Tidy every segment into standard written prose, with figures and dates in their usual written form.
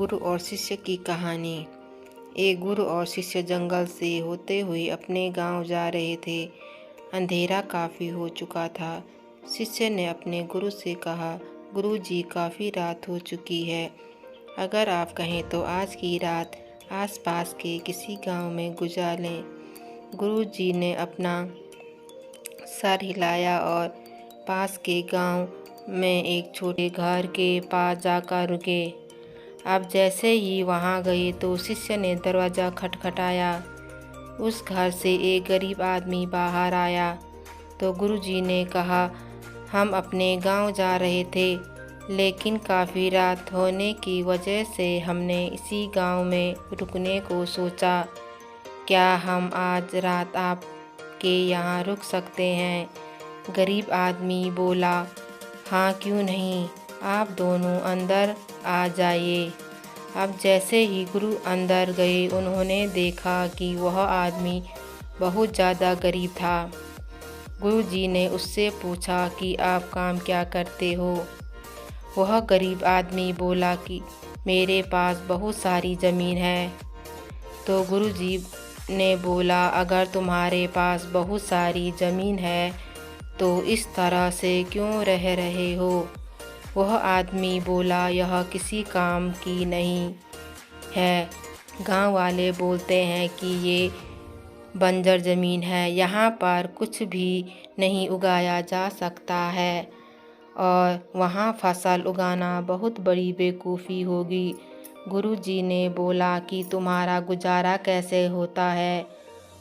गुरु और शिष्य की कहानी। एक गुरु और शिष्य जंगल से होते हुए अपने गांव जा रहे थे। अंधेरा काफ़ी हो चुका था। शिष्य ने अपने गुरु से कहा, गुरु जी, काफ़ी रात हो चुकी है। अगर आप कहें तो आज की रात आसपास के किसी गांव में गुजार लें। गुरु जी ने अपना सर हिलाया और पास के गांव में एक छोटे घर के पास जाकर रुके। अब जैसे ही वहां गए तो शिष्य ने दरवाज़ा खटखटाया। उस घर से एक गरीब आदमी बाहर आया तो गुरुजी ने कहा, हम अपने गांव जा रहे थे, लेकिन काफ़ी रात होने की वजह से हमने इसी गांव में रुकने को सोचा। क्या हम आज रात आपके यहाँ रुक सकते हैं? गरीब आदमी बोला, हाँ क्यों नहीं, आप दोनों अंदर आ जाइए। अब जैसे ही गुरु अंदर गए उन्होंने देखा कि वह आदमी बहुत ज़्यादा गरीब था। गुरु जी ने उससे पूछा कि आप काम क्या करते हो? वह गरीब आदमी बोला कि मेरे पास बहुत सारी ज़मीन है। तो गुरु जी ने बोला, अगर तुम्हारे पास बहुत सारी ज़मीन है तो इस तरह से क्यों रह रहे हो? वह आदमी बोला, यह किसी काम की नहीं है। गांव वाले बोलते हैं कि ये बंजर ज़मीन है, यहाँ पर कुछ भी नहीं उगाया जा सकता है और वहाँ फसल उगाना बहुत बड़ी बेवकूफ़ी होगी। गुरुजी ने बोला कि तुम्हारा गुजारा कैसे होता है?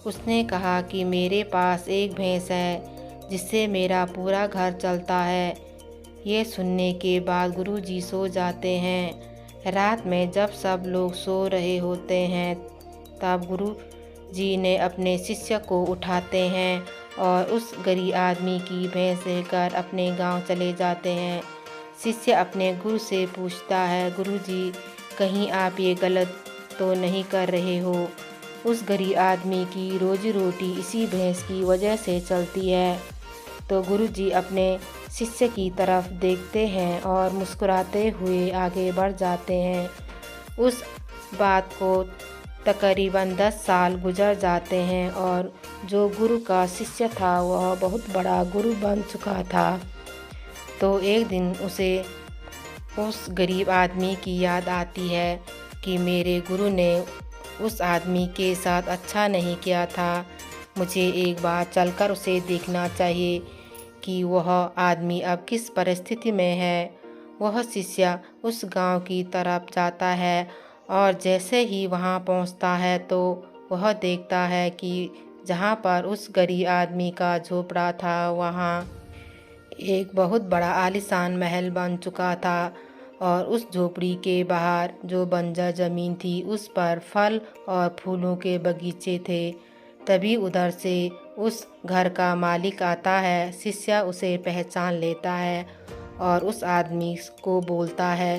उसने कहा कि मेरे पास एक भैंस है जिससे मेरा पूरा घर चलता है। ये सुनने के बाद गुरुजी सो जाते हैं। रात में जब सब लोग सो रहे होते हैं तब गुरुजी ने अपने शिष्य को उठाते हैं और उस गरीब आदमी की भैंस लेकर अपने गांव चले जाते हैं। शिष्य अपने गुरु से पूछता है, गुरुजी, कहीं आप ये गलत तो नहीं कर रहे हो? उस गरीब आदमी की रोजी रोटी इसी भैंस की वजह से चलती है। तो गुरुजी अपने शिष्य की तरफ देखते हैं और मुस्कुराते हुए आगे बढ़ जाते हैं। उस बात को तकरीबन 10 साल गुजर जाते हैं और जो गुरु का शिष्य था वह बहुत बड़ा गुरु बन चुका था। तो एक दिन उसे उस गरीब आदमी की याद आती है कि मेरे गुरु ने उस आदमी के साथ अच्छा नहीं किया था। मुझे एक बार चलकर उसे देखना चाहिए कि वह आदमी अब किस परिस्थिति में है। वह शिष्य उस गांव की तरफ जाता है और जैसे ही वहां पहुंचता है तो वह देखता है कि जहां पर उस गरीब आदमी का झोपड़ा था वहां एक बहुत बड़ा आलीशान महल बन चुका था और उस झोपड़ी के बाहर जो बंजर ज़मीन थी उस पर फल और फूलों के बगीचे थे। तभी उधर से उस घर का मालिक आता है। शिष्य उसे पहचान लेता है और उस आदमी को बोलता है,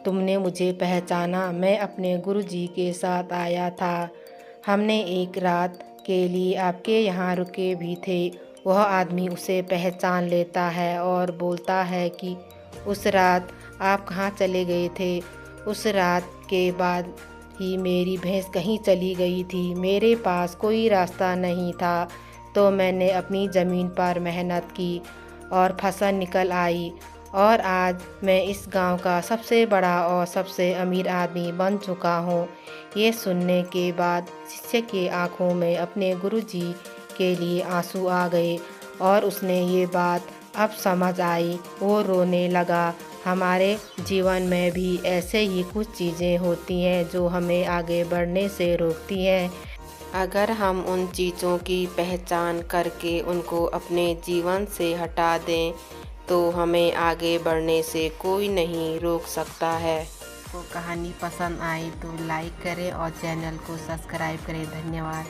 तुमने मुझे पहचाना? मैं अपने गुरुजी के साथ आया था। हमने एक रात के लिए आपके यहाँ रुके भी थे। वह आदमी उसे पहचान लेता है और बोलता है कि उस रात आप कहाँ चले गए थे? उस रात के बाद ही मेरी भैंस कहीं चली गई थी। मेरे पास कोई रास्ता नहीं था तो मैंने अपनी ज़मीन पर मेहनत की और फसल निकल आई और आज मैं इस गांव का सबसे बड़ा और सबसे अमीर आदमी बन चुका हूँ। ये सुनने के बाद शिष्य के आँखों में अपने गुरुजी के लिए आंसू आ गए और उसने ये बात अब समझ आई। वो रोने लगा। हमारे जीवन में भी ऐसे ही कुछ चीज़ें होती हैं जो हमें आगे बढ़ने से रोकती हैं। अगर हम उन चीज़ों की पहचान करके उनको अपने जीवन से हटा दें तो हमें आगे बढ़ने से कोई नहीं रोक सकता है। तो कहानी पसंद आई तो लाइक करें और चैनल को सब्सक्राइब करें। धन्यवाद।